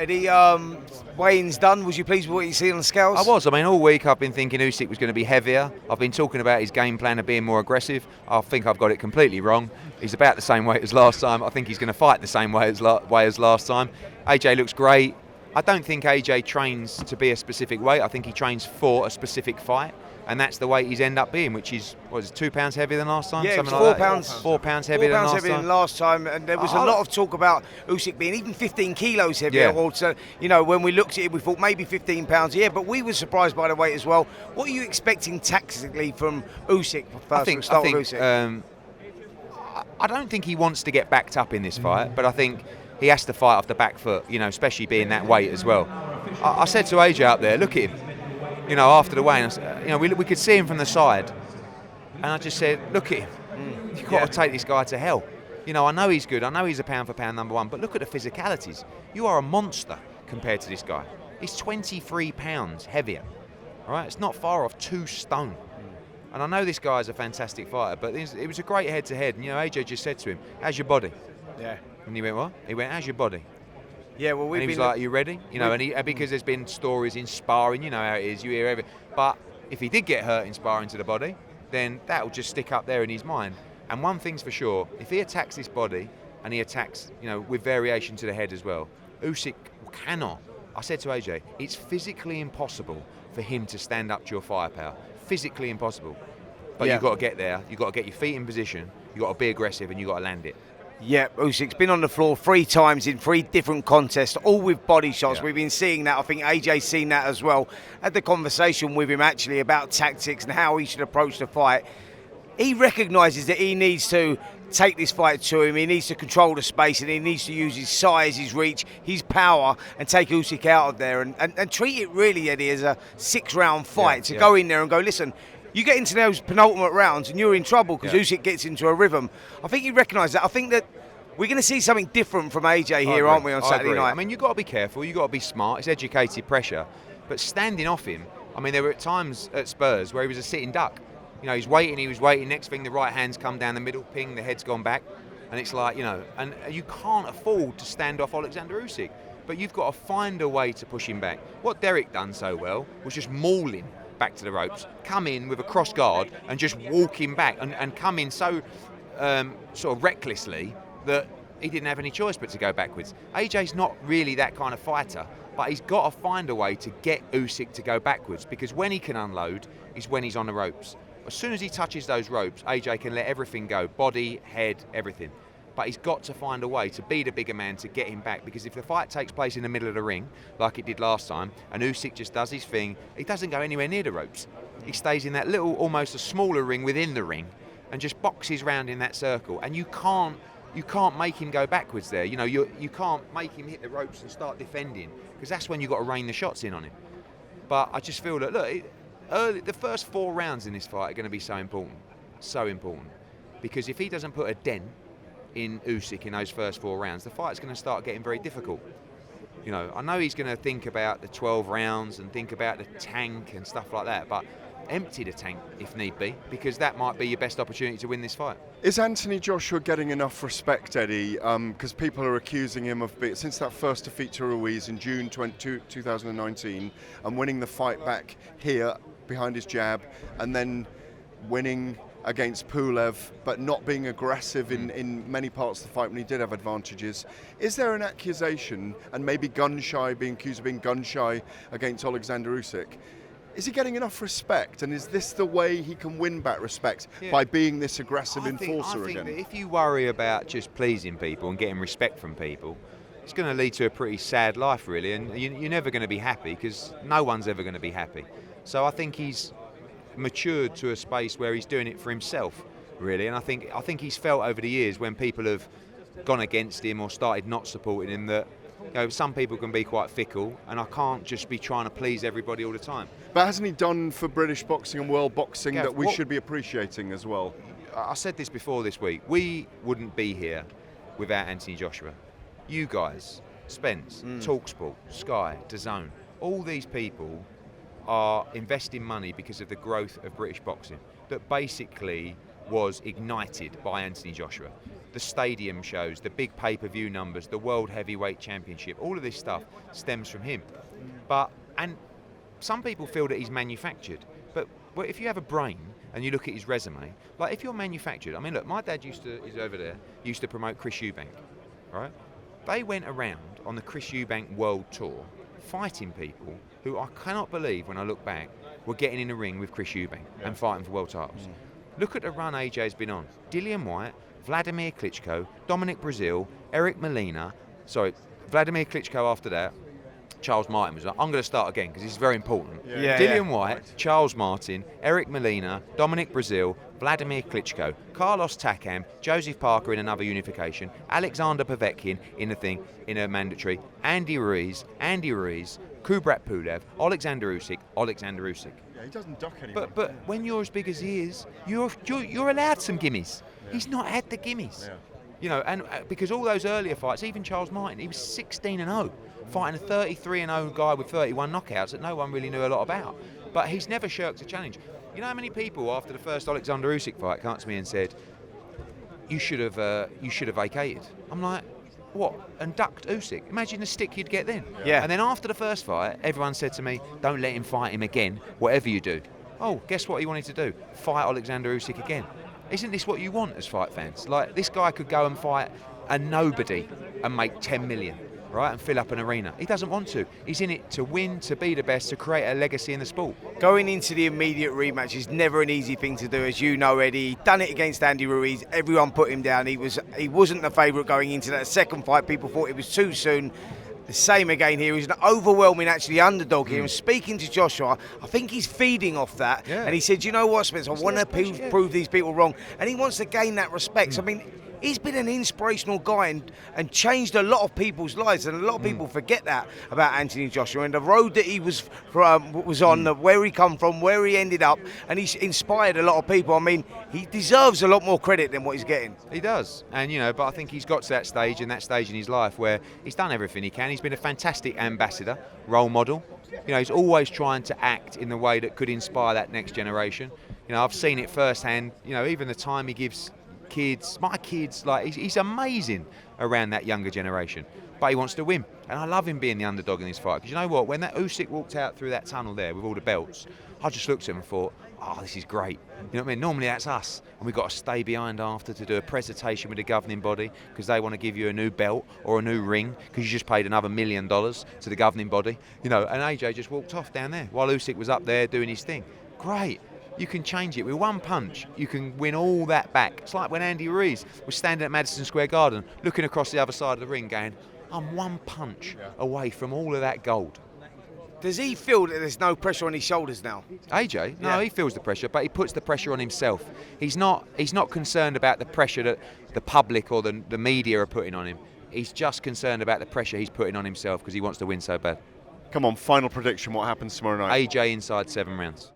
Eddie, weigh-ins done. Was you pleased with what you see on the scales? I was. I mean, all week I've been thinking Usyk was going to be heavier. I've been talking about his game plan of being more aggressive. I think I've got it completely wrong. He's about the same weight as last time. I think he's going to fight the same way as last time. AJ looks great. I don't think AJ trains to be a specific weight. I think he trains for a specific fight. And that's the weight he's end up being, which is, what is it, 2 pounds heavier than last time? Yeah, something it was like 4 that. pounds. 4 pounds heavier than last time. And there was a lot of talk about Usyk being even 15 kilos heavier. Yeah. Also, when we looked at it, we thought maybe 15 pounds. Yeah, but we were surprised by the weight as well. What are you expecting tactically from Usyk? I think I don't think he wants to get backed up in this fight, but I think he has to fight off the back foot, especially being that weight as well. I said to AJ up there, look at him. After the weigh-in, we could see him from the side, and I just said, look at him. You've got to take this guy to hell. I know he's good. I know he's a pound-for-pound number one, but look at the physicalities. You are a monster compared to this guy. He's 23 pounds heavier. All right, it's not far off 2 stone. And I know this guy is a fantastic fighter, but it was a great head-to-head. And AJ just said to him, "How's your body?" Yeah. And he went, "What?" He went, "How's your body?" Yeah, well, and he was like, "Are you ready?" Because there's been stories in sparring, how it is, you hear everything. But if he did get hurt in sparring to the body, then that will just stick up there in his mind. And one thing's for sure, if he attacks this body and he attacks, with variation to the head as well, Usyk cannot. I said to AJ, it's physically impossible for him to stand up to your firepower. Physically impossible. But you've got to get there. You've got to get your feet in position. You've got to be aggressive and you've got to land it. Yeah, Usyk's been on the floor 3 times in 3 different contests, all with body shots. Yeah. We've been seeing that. I think AJ's seen that as well. Had the conversation with him actually about tactics and how he should approach the fight. He recognises that he needs to take this fight to him. He needs to control the space and he needs to use his size, his reach, his power and take Usyk out of there and treat it really, Eddie, as a 6-round fight to go in there and go, listen, you get into those penultimate rounds and you're in trouble because Usyk gets into a rhythm. I think he recognised that. I think that we're going to see something different from AJ here, aren't we, on Saturday night? I mean, you've got to be careful. You've got to be smart. It's educated pressure. But standing off him, I mean, there were times at Spurs where he was a sitting duck. He's waiting, he was waiting. Next thing, the right hand's come down the middle, ping, the head's gone back. And it's like, and you can't afford to stand off Oleksandr Usyk. But you've got to find a way to push him back. What Derek done so well was just maul him back to the ropes, come in with a cross guard and just walk him back and come in so sort of recklessly that he didn't have any choice but to go backwards. AJ's not really that kind of fighter, but he's got to find a way to get Usyk to go backwards because when he can unload is when he's on the ropes. As soon as he touches those ropes, AJ can let everything go, body, head, everything. But he's got to find a way to be the bigger man to get him back because if the fight takes place in the middle of the ring, like it did last time, and Usyk just does his thing, he doesn't go anywhere near the ropes. He stays in that little, almost a smaller ring within the ring and just boxes round in that circle. And you can't make him go backwards there. You can't make him hit the ropes and start defending because that's when you've got to rain the shots in on him. But I just feel that, the first 4 rounds in this fight are going to be so important. Because if he doesn't put a dent in Usyk in those first 4 rounds, the fight's going to start getting very difficult. I know he's going to think about the 12 rounds and think about the tank and stuff like that, but empty the tank if need be, because that might be your best opportunity to win this fight. Is Anthony Joshua getting enough respect, Eddie? Because people are accusing him of, since that first defeat to Ruiz in June 2019 and winning the fight back here behind his jab and then winning against Pulev, but not being aggressive in many parts of the fight when he did have advantages. Is there an accusation, and maybe being accused of being gun-shy against Oleksandr Usyk? Is he getting enough respect, and is this the way he can win back respect, by being this aggressive enforcer again? I think that if you worry about just pleasing people and getting respect from people, it's going to lead to a pretty sad life, really, and you're never going to be happy because no one's ever going to be happy. So I think he's matured to a space where he's doing it for himself, really, and I think he's felt over the years when people have gone against him or started not supporting him that some people can be quite fickle, and I can't just be trying to please everybody all the time. But hasn't he done for British boxing and world boxing that we should be appreciating as well? I said this before this week. We wouldn't be here without Anthony Joshua. You guys, Spence, talkSPORT, Sky, DAZN, all these people are investing money because of the growth of British boxing that basically was ignited by Anthony Joshua. the stadium shows, the big pay-per-view numbers, the World Heavyweight Championship, all of this stuff stems from him. And some people feel that he's manufactured, but if you have a brain and you look at his resume, like if you're manufactured, I mean, look, my dad he's over there, used to promote Chris Eubank, right? They went around on the Chris Eubank World Tour fighting people who I cannot believe, when I look back, were getting in the ring with Chris Eubank and fighting for world titles. Look at the run AJ's been on. Dillian Whyte, Vladimir Klitschko, Dominic Brazil, Vladimir Klitschko after that, Charles Martin was like, I'm going to start again because this is very important. Dillian Whyte, Charles Martin, Eric Molina, Dominic Brazil, Vladimir Klitschko, Carlos Takam, Joseph Parker in another unification, Alexander Povetkin in a mandatory, Andy Ruiz, Kubrat Pulev, Oleksandr Usyk. Yeah, he doesn't duck anyone. But when you're as big as he is, you're allowed some gimmies. Yeah. He's not had the gimmies. Yeah. You know, and because all those earlier fights, even Charles Martin, he was 16-0, fighting a 33-0 guy with 31 knockouts that no one really knew a lot about. But he's never shirked a challenge. You know how many people after the first Oleksandr Usyk fight came to me and said, "You should have vacated." I'm like, what? And ducked Usyk? Imagine the stick you'd get then. Yeah. And then after the first fight, everyone said to me, "Don't let him fight him again, whatever you do." Oh, guess what he wanted to do? Fight Oleksandr Usyk again. Isn't this what you want as fight fans? Like, this guy could go and fight a nobody and make 10 million, right, and fill up an arena. He doesn't want to. He's in it to win, to be the best, to create a legacy in the sport. Going into the immediate rematch is never an easy thing to do, as you know, Eddie. He done it against Andy Ruiz. Everyone put him down. He wasn't the favourite going into that second fight. People thought it was too soon. The same again here. He's an overwhelming, actually, underdog here. And speaking to Joshua, I think he's feeding off that. Yeah. And he said, "You know what, Spence? I want to prove these people wrong." And he wants to gain that respect. So, I mean, he's been an inspirational guy and changed a lot of people's lives, and a lot of people forget that about Anthony Joshua and the road that he was on, where he come from, where he ended up, and he's inspired a lot of people. I mean, he deserves a lot more credit than what he's getting. He does, and but I think he's got to that stage in his life where he's done everything he can. He's been a fantastic ambassador, role model. He's always trying to act in the way that could inspire that next generation. I've seen it firsthand. Even the time he gives my kids, like he's amazing around that younger generation, but he wants to win, and I love him being the underdog in this fight, because you know what, when that Usyk walked out through that tunnel there with all the belts, I just looked at him and thought, oh, this is great. You know what I mean? Normally that's us, and we've got to stay behind after to do a presentation with the governing body because they want to give you a new belt or a new ring because you just paid another $1 million to the governing body, and AJ just walked off down there while Usyk was up there doing his thing. Great. You can change it with one punch. You can win all that back. It's like when Andy Ruiz was standing at Madison Square Garden, looking across the other side of the ring, going, "I'm one punch away from all of that gold." Does he feel that there's no pressure on his shoulders now? AJ? No, he feels the pressure, but he puts the pressure on himself. He's not concerned about the pressure that the public or the media are putting on him. He's just concerned about the pressure he's putting on himself because he wants to win so bad. Come on, final prediction. What happens tomorrow night? AJ inside 7 rounds.